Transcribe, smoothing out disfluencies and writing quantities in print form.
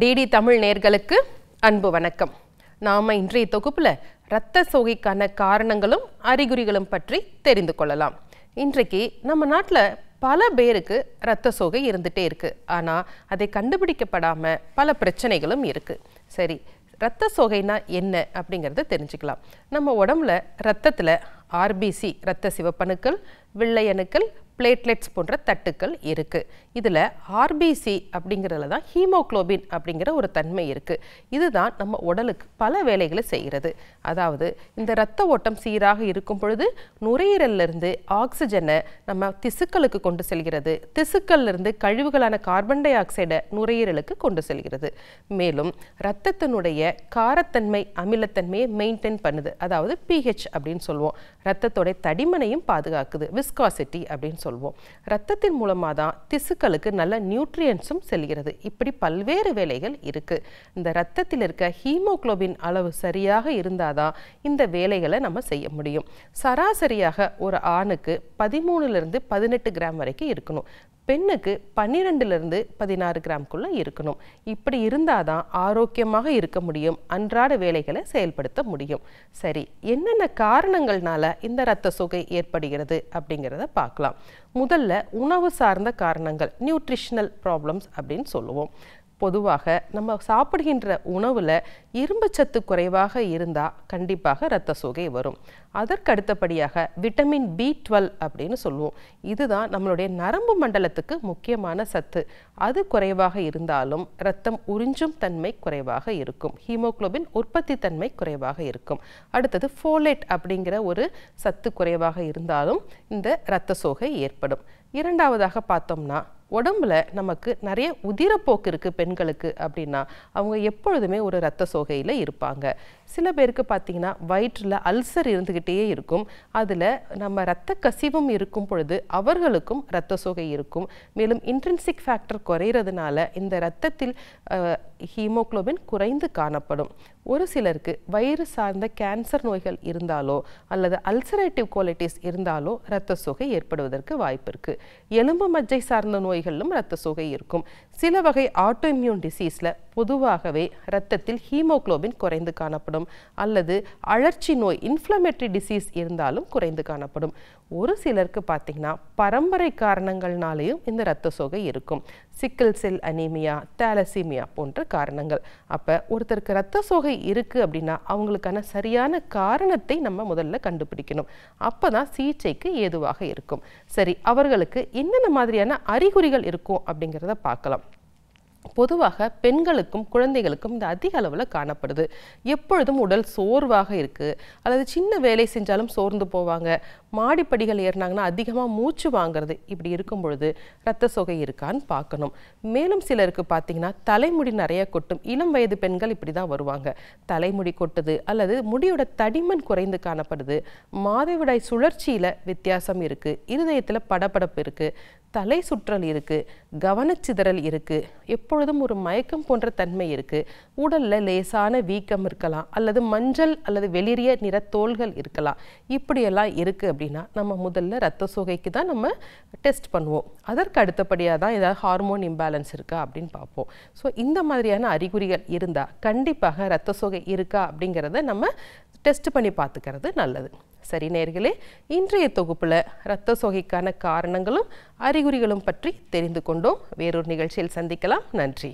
DD Tamil நேயர்களுக்கு அன்பு வணக்கம். நாம இன்றைய தொகுப்புல இரத்த சோகைக்கான காரணங்களும் அறிகுறிகளும் பற்றி தெரிந்து கொள்ளலாம். இன்றைக்கு நம்ம நாட்டில் பல பேருக்கு இரத்த சோகை இருந்துட்டே இருக்கு. ஆனால் அதை கண்டுபிடிக்கப்படாம பல பிரச்சனைகளும் இருக்கு. சரி, இரத்த சோகைனா என்ன அப்படிங்கிறத தெரிஞ்சுக்கலாம். நம்ம உடம்புல இரத்தத்தில் ஆர்பிசி இரத்த சிவப்பணுக்கள், வெள்ளை அணுக்கள், பிளேட்லெட்ஸ் போன்ற தட்டுக்கள் இருக்கு. இதில் ஆர்பிசி அப்படிங்கிறதுல தான் ஹீமோகுளோபின் அப்படிங்கிற ஒரு தன்மை இருக்கு. இதுதான் நம்ம உடலுக்கு பல வேலைகளை செய்கிறது. அதாவது இந்த இரத்த ஓட்டம் சீராக இருக்கும் பொழுது நுரையீரலிருந்து ஆக்சிஜனை நம்ம திசுக்களுக்கு கொண்டு செல்கிறது. திசுக்கள்லிருந்து கழிவுகளான கார்பன் டை ஆக்சைடை நுரையீரலுக்கு கொண்டு செல்கிறது. மேலும் இரத்தத்தினுடைய காரத்தன்மை அமிலத்தன்மையை மெயின்டைன் பண்ணுது. அதாவது பிஹெச் அப்படின்னு சொல்லுவோம். இரத்தத்தோட தடிமனையும் பாதுகாக்குது. விஸ்காசிட்டி அப்படின்னு சொல்வோம். இரத்தத்தின் மூலமாக தான் திசுக்களுக்கு நல்ல நியூட்ரியன்ஸும் செல்கிறது. இப்படி பல்வேறு வேலைகள் இருக்கு. இந்த இரத்தத்தில் இருக்க ஹீமோகுளோபின் அளவு சரியாக இருந்தாதான் இந்த வேலைகளை நம்ம செய்ய முடியும். சராசரியாக ஒரு ஆணுக்கு 13 to 18 கிராம் வரைக்கும் இருக்கணும். பெண்ணுக்கு 12 to 16 கிராம்குள்ள இருக்கணும். இப்படி இருந்தாதான் ஆரோக்கியமாக இருக்க முடியும், அன்றாட வேலைகளை செயல்படுத்த முடியும். சரி, என்னென்ன காரணங்கள்னால இந்த இரத்த சோகை ஏற்படுகிறது அப்படிங்கிறத பார்க்கலாம். முதல்ல உணவு சார்ந்த காரணங்கள், நியூட்ரிஷனல் ப்ராப்ளம்ஸ் அப்படின்னு சொல்லுவோம். பொதுவாக நம்ம சாப்பிடுகின்ற உணவில் இரும்புச்சத்து குறைவாக இருந்தால் கண்டிப்பாக இரத்த சோகை வரும். அதற்கு அடுத்தபடியாக விட்டமின் B12 அப்படின்னு சொல்லுவோம். இதுதான் நம்மளுடைய நரம்பு மண்டலத்துக்கு முக்கியமான சத்து. அது குறைவாக இருந்தாலும் இரத்தம் உறிஞ்சும் தன்மை குறைவாக இருக்கும். ஹீமோகுளோபின் உற்பத்தி தன்மை குறைவாக இருக்கும். அடுத்தது ஃபோலேட் அப்படிங்கிற ஒரு சத்து குறைவாக இருந்தாலும் இந்த இரத்த சோகை ஏற்படும். இரண்டாவதாக பார்த்தோம்னா, உடம்புல நமக்கு நிறைய உதிரப்போக்கு இருக்குது பெண்களுக்கு அப்படின்னா அவங்க எப்பொழுதுமே ஒரு இரத்த சோகையில் இருப்பாங்க. சில பேருக்கு பார்த்தீங்கன்னா வயிற்றில் அல்சர் இருந்துக்கிட்டே இருக்கும். அதில் நம்ம இரத்த கசிவும் இருக்கும் பொழுது அவர்களுக்கும் இரத்த சோகை இருக்கும். மேலும் இன்ட்ரின்சிக் ஃபேக்டர் குறையிறதுனால இந்த இரத்தத்தில் ஹீமோகுளோபின் குறைந்து காணப்படும். ஒரு சிலருக்கு வயிறு சார்ந்த கேன்சர் நோய்கள் இருந்தாலோ அல்லது அல்சரேட்டிவ் கோலைட்டிஸ் இருந்தாலோ இரத்த சோகை ஏற்படுவதற்கு வாய்ப்பு இருக்கு. எலும்பு மஜ்ஜை சார்ந்த நோய்களிலும் இரத்த சோகை இருக்கும். சில வகை ஆட்டோ இம்யூன் டிசீஸில் பொதுவாகவே இரத்தத்தில் ஹீமோகுளோபின் குறைந்து காணப்படும். அல்லது அழற்சி நோய் இன்ஃப்ளமேட்டரி டிசீஸ் இருந்தாலும் குறைந்து காணப்படும். ஒரு சிலருக்கு பார்த்தீங்கன்னா பரம்பரை காரணங்கள்னாலேயும் இந்த இரத்த சோகை இருக்கும். சிக்கிள் செல் அனீமியா, தாலசீமியா போன்ற காரணங்கள். அப்போ ஒருத்தருக்கு இரத்த சோகை இருக்குது அப்படின்னா அவங்களுக்கான சரியான காரணத்தை நம்ம முதல்ல கண்டுபிடிக்கணும். அப்போ தான் சிகிச்சைக்கு ஏதுவாக இருக்கும். சரி, அவர்களுக்கு என்னென்ன மாதிரியான அறிகுறிகள் இருக்கும் அப்படிங்கிறத பார்க்கலாம். பொதுவாக பெண்களுக்கும் குழந்தைகளுக்கும் இந்த அதிக அளவில் காணப்படுது. எப்பொழுதும் உடல் சோர்வாக இருக்குது, அல்லது சின்ன வேலை செஞ்சாலும் சோர்ந்து போவாங்க. மாடிப்படிகள் ஏறினாங்கன்னா அதிகமாக மூச்சு வாங்கிறது. இப்படி இருக்கும் பொழுது இரத்த சோகை இருக்கான்னு பார்க்கணும். மேலும் சிலருக்கு பார்த்தீங்கன்னா தலைமுடி நிறைய கொட்டும். இளம் வயது பெண்கள் இப்படி தான் வருவாங்க. தலைமுடி கொட்டுது அல்லது முடியோட தடிமன் குறைந்து காணப்படுது. மாதவிடாய் சுழற்சியில் வித்தியாசம் இருக்குது. இருதயத்தில் படபடப்பு இருக்குது. தலை சுற்றல் இருக்குது. கவனச்சிதறல் இருக்குது. எப்பொழுதும் ஒரு மயக்கம் போன்ற தன்மை இருக்குது. உடலில் லேசான வீக்கம் இருக்கலாம், அல்லது மஞ்சள் அல்லது வெளிரிய நிற தோள்கள் இருக்கலாம். இப்படியெல்லாம் இருக்குது அப்படின்னா நம்ம முதல்ல இரத்த சோகைக்கு தான் நம்ம டெஸ்ட் பண்ணுவோம். அதற்கு அடுத்தபடியாக தான் ஏதாவது ஹார்மோன் இம்பேலன்ஸ் இருக்கா அப்படின்னு பார்ப்போம். ஸோ இந்த மாதிரியான அறிகுறிகள் இருந்தால் கண்டிப்பாக இரத்த சோகை இருக்கா அப்படிங்கிறத நம்ம டெஸ்ட் பண்ணி பார்த்துக்கிறது நல்லது. சரி நேயர்களே, இன்றைய தொகுப்பில் இரத்த சோகைக்கான காரணங்களும் அறிகுறிகளும் பற்றி தெரிந்து கொண்டோம். வேறொரு நிகழ்ச்சியில் சந்திக்கலாம். நன்றி.